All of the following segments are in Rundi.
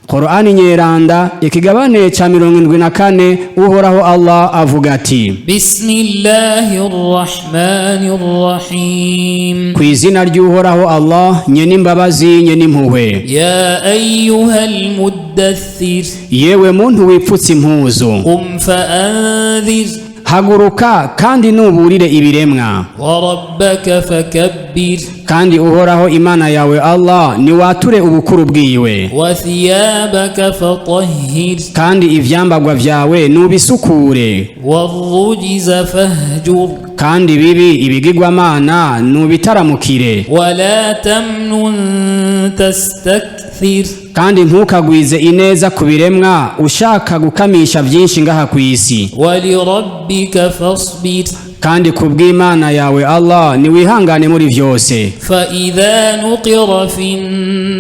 Qur'ani nyeranda ikigabane cha 74 uhoraho Allah avuga ati Bismillahirrahmanirrahim Kwizina ry'uhoraho Allah nyene imbabazi nyene impuhwe Ya ayyuhal muddaththir Yewe muntu wipfutse impuzu fa'anzir Haguruka kandi nuburire ibiremwa wa rabbaka fakabbir kandi uhoraho Imana yawe Allah ni wature ubukuru bwiwe wa thiyabaka fatahhir kandi ivyambagwa vyawe nubisukure warujza fahjur kandi bibi ibigirwamana nubitaramukire wala tamnun tastakthir kandi ntukagwize ineza kubiremwa ushaka gukamisha byinshi ngaha kwisi wali rabbika fasbir kandi kubw'Imana yawe Allah ni wihangane muri vyose fa idha nuqira fin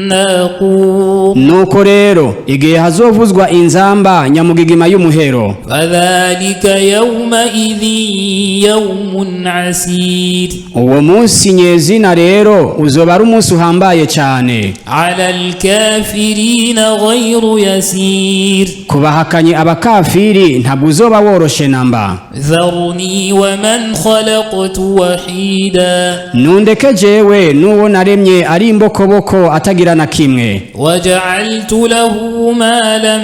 naqur nuko rero igihe hazovuzwa inzamba nyamugigima y'umuhero fadhalika yawma idhin yawmun asir uwo munsi nyezina rero uzoba ari umunsi uhambaye cyane ala alkafirina ghayru yasir kubahakanye abakafiri ntabwo uzoba woroshe namba dharni wa man khalaqtu wahida nundeke jewe nuwo naremye ari imbokoboko atagira na kimwe waja'altu lahu malan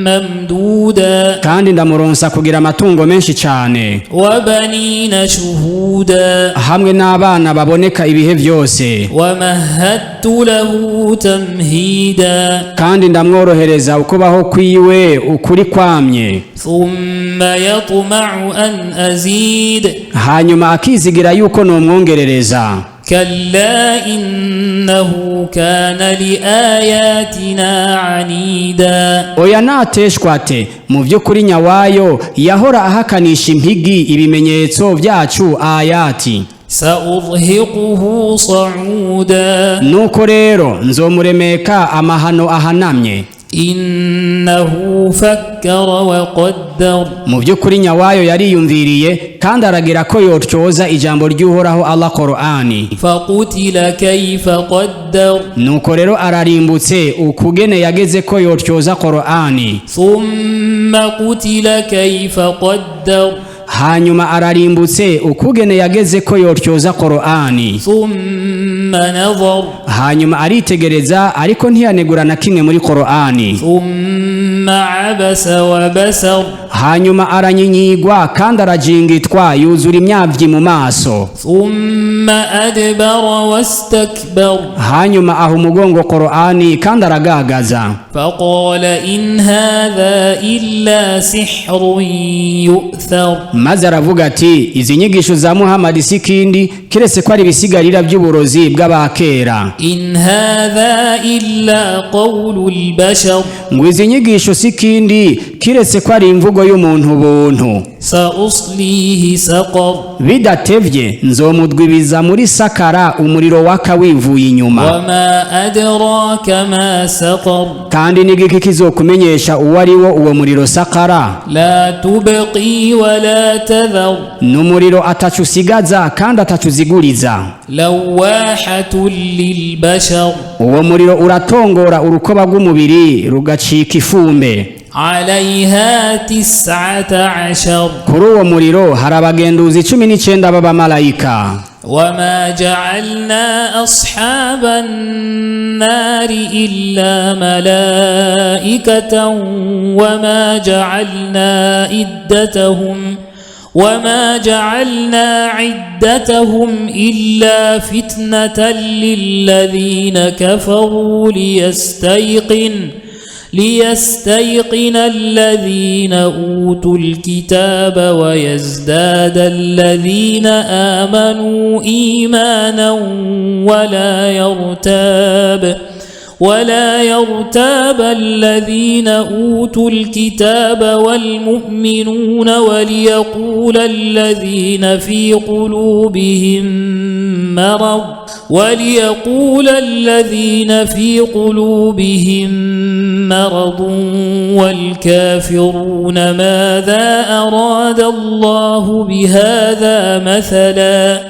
mamduda kandi ndamuronsa kugira amatungo menshi cyane wa banina shuhuda hamwe n'abana baboneka ibihe byose wa mahattu lahu tamhida kandi ndamworohereza ukubaho kwiwe ukuri kwamye thumma yatma'u an azid hanyuma akizigira yuko nomwongerereza kalla innahu kana liayatina anida oya nateshwate mu by'ukuri nyawayo yahora ahakanisha impigi ibimenyetso byacu ayati saurhiquhu sa'uda nuko rero nzomuremeka amahano ahanamye innahu fakkara wa qaddar mu by'ukuri nyawayo yariyumviriye kandi aragira ko yotyoza ijambo ry'uhoraho Allah Qur'ani faqutila kayfa qaddar nuko rero ararimbutse ukugene yageze ko yotyoza Qur'ani thumma qutila kayfa qaddar hanyuma ararimbutse ukugene yageze ko yotyoza Qur'ani thumma nadhar hanyuma aritegereza ariko ntiyanegura na kimwe muri Qur'ani thumma abasa wa basar hanyuma aranyinyigwa kandi arajingitwa yuzura imyavyi mu maso thumma adbara wastakbar hanyuma aho umugongo Qur'ani kandi aragagaza faqala in hadha illa sihrun yu'thar maze aravuga ati izi nyigisho za Muhammad sikindi kiretse ko ari bisigarira by'uburozi bw'abakera in hadha illa qawlul bashar ngo izi nyigisho sikindi kiretse ko ari imvugo y'umuntu buntu sauslihi saqar bidatevye nzomudwibiza muri sakara umuriro waka wivuye inyuma wama adraka ma saqar kandi nigiki kizokumenyesha uwo ari wo uwo muriro sakara la tubqi wala tadhar numuriro atacusigaza kandi atacuziguriza lawahatul lilbashar uwo muriro uratongora urukoba rw'umubiri rugacika ifumbe عليها 19 kuri uwo muriro hari abagenduzi 19 b'abamarayika وما جعلنا أصحاب النار إلا ملائكة وما جعلنا عدتهم إلا فتنة للذين كفروا ليستيقن الذين أوتوا الكتاب ويزداد الذين آمنوا إيمانا ولا يرتاب الذين أوتوا الكتاب والمؤمنون وليقول الذين في قلوبهم مرض والكافرون ماذا أراد الله بهذا مثلا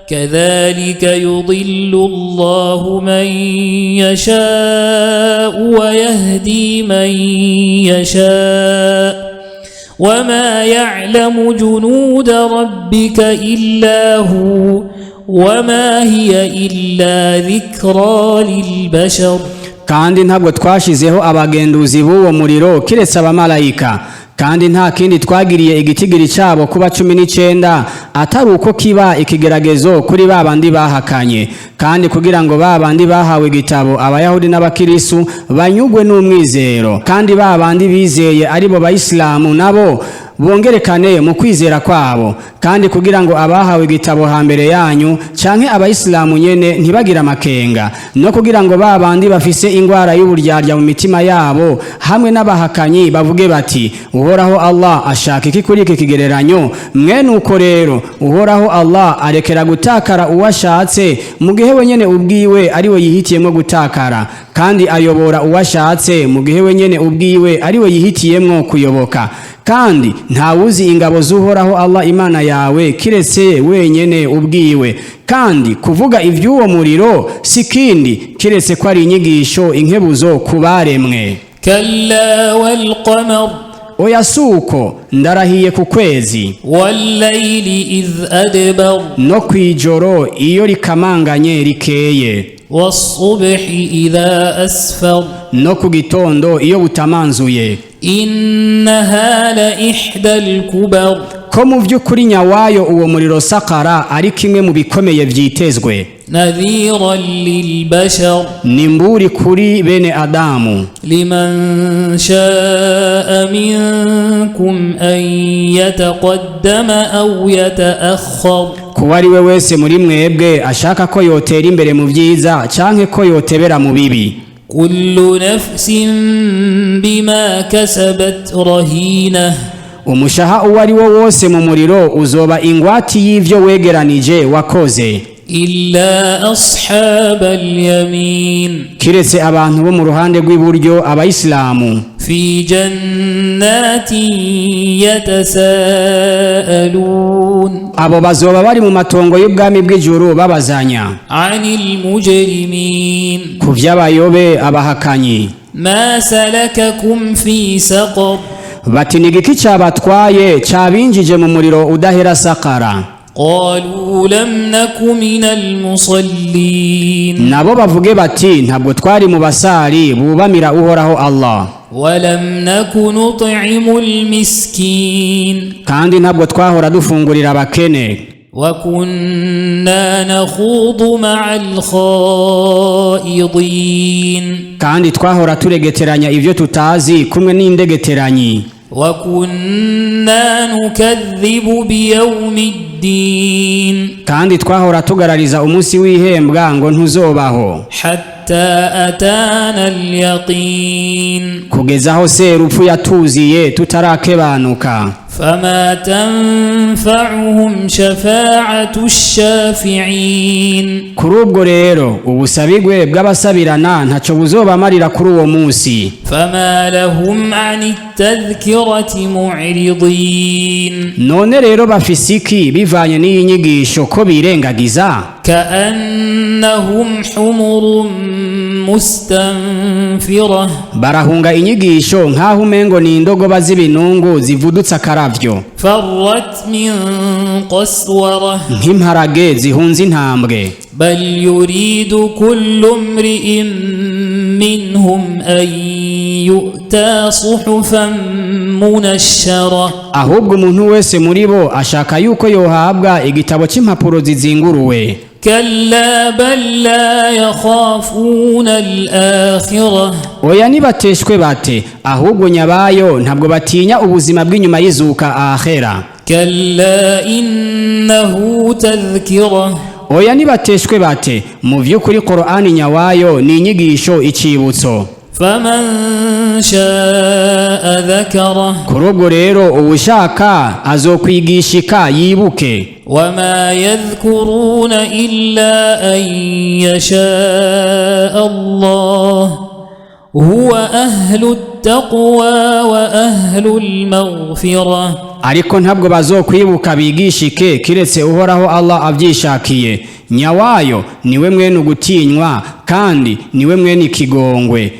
كذلك يضل الله من يشاء ويهدي من يشاء وما يعلم جنود ربك إلا هو وما هي إلا ذكرى للبشر. kandi ntabwo twashizeho abagenduzi b'uwo muriro kiretse abamarayika, kandi nta kindi twagiriye igitigiri cyabo kuba 19 atari uko kiba ikigeragezo kuri babandi bahakanye, kandi kugira ngo babandi bahawe igitabo abayahudi n'abakirisu banyugwe n'umwizero, kandi babandi bizeye aribo bayisilamu nabo bongerekane mu kwizera kwabo, kandi kugira ngo abahawe igitabo hambere yanyu canke abayisilamu nyene ntibagira amakenga, no kugira ngo babandi bafise ingwara y'uburyarya mu mitima yabo hamwe n'abahakanyi bavuge bati uhoraho Allah ashaka iki kuri iki kigereranyo. Mwene uko rero uhoraho Allah arekera gutakara uwashatse mu gihe wenyene ubwiwe ariwe yihitiyemo gutakara, kandi ayobora uwashatse mu gihe wenyene ubwiwe ariwe yihitiyemo kuyoboka, kandi ntawuzi ingabo z'uhoraho Allah Imana yawe kiretse wenyene ubwiwe, kandi kuvuga ivy'uwo muriro sikindi kiretse ko ari inyigisho inkebuzo kubaremwe. Kalla wal qamar, oya suko ndarahiye ku kwezi, wallayli idh adbar, no kwijoro iyo rikamanganye rikeye, was-subhi idha asfar, no ku gitondo iyo butamanzuye. innaha la ihdal kubar, ko mu vy'ukuri nyawayo uwo muriro sakara ari kimwe mu bikomeye vyitezwe. nadhiran lil bashar, nimburi kuri bene Adamu. liman sha'a minkum an yataqaddama aw yata'akhkhar, kuba ari we wese muri mwebwe ashaka ko yotera imbere mu vyiza canke ko yotebera mu bibi. kullu nafsin bima kasabat rahina, umushaha uwo ari wo wose mu muriro uzoba ingwati y'ivyo wegeranije wakoze. illa ashabal yamin, kiretse abantu bo mu ruhande rw'iburyo abayisilamu. fi jannatin yatasaalun, abo bazoba bari mu matongo y'ubwami bw'ijuru babazanya. anil mujrimin, ku vy'abayobe abahakanyi. ma salakakum fi saqar, bati ni igiki cabatwaye cabinjije mu muriro udahera sakara. qalu lam naku minal musallin, nabo bavuge bati ntabwo twari mu basari bubamira uhoraho Allah, walam naku nut'imul miskin, kandi ntabwo twahora dufungurira abakene, wa kunna nakhudu ma'al khaidin, kandi twahora turegeteranya ivyo tutazi kumwe n'indegeteranyi, wa kunna nukadhibu biyawmiddin, kandi twahora tugarariza umunsi w'ihembwa ngo ntuzobaho, hatta atana al-yaqin, kugeza aho serupfu yatuziye tutarakebanuka. fama tanfa'uhum shafa'atu ash-shafi'in, kuri ubwo rero ubusabigwe bw'abasabirana ntaco buzobamarira kuri uwo munsi. fama lahum 'ani at-tadhkirati mu'ridin, none rero bafise iki bivanye n'iyi nyigisho ko birengagiza? ka'annahum humurun mustanfira, barahunga inyigisho nk'aho umengo ni indogoba z'ibinungu zivudutse akaravyo, farrat min qaswara, nk'imparage zihunze intambwe. bal yuridu kullu imri'in minhum an yu'ta suhufan munashshara, ahubwo umuntu wese muri bo ashaka yuko yohabwa igitabo c'impapuro zizinguruwe. kalla bal la yakhafuna al-akhirah, oya nibateshwe bate, ahubwo nyabayo ntabwo batinya ubuzima bw'inyuma y'izuka akhera. kalla innahu tadhkira, oya nibateshwe bate, mu vy'ukuri Qur'ani nyawayo ni inyigisho icibutso. faman sha'a dhakara, kuri ubwo rero uwushaka azokwigishika yibuke. wama yadhkuruna illa an yasha'a Allah huwa ahlu at-taqwa wa ahlu al-maghfirah. ariko ntabwo bazokwibuka bigishike kiretse uhoraho Allah avyishakiye. Nyawayo niwe mwene ugutinywa kandi niwe mwene ikigongwe.